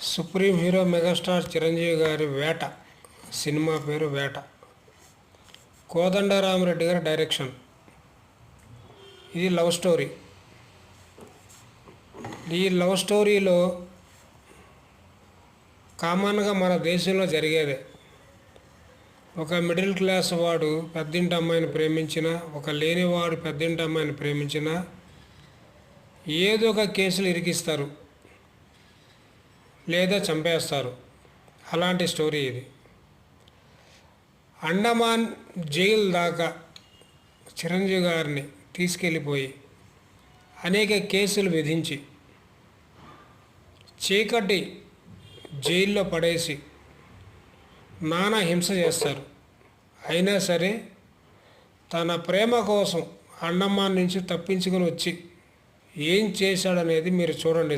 Supreme hero megastar Chiranjeevi గారి వేట cinema పేరు వేట. కోదండరామిరెడ్డి గారి డైరెక్షన్. ఇది లవ్ స్టోరీ. ఈ లవ్ స్టోరీలో కామన్గా మన దేశంలో జరిగేదే. ఒక మిడిల్ క్లాస్ వాడు పెద్దింటి అమ్మాయిని ప్రేమించిన, ఒక లేనివాడు పెద్దింటి అమ్మాయిని ప్రేమించిన ఏదో ఒక కేసులు ఇరికిస్తారు లేదా చంపేస్తారు. అలాంటి స్టోరీ ఇది. అండమాన్ జైలు దాకా చిరంజీవి గారిని తీసుకెళ్ళిపోయి అనేక కేసులు విధించి చీకటి జైల్లో పడేసి నానా హింస చేస్తారు. అయినా సరే తన ప్రేమ కోసం అండమాన్ నుంచి తప్పించుకొని వచ్చి ఏం చేశాడనేది మీరు చూడండి.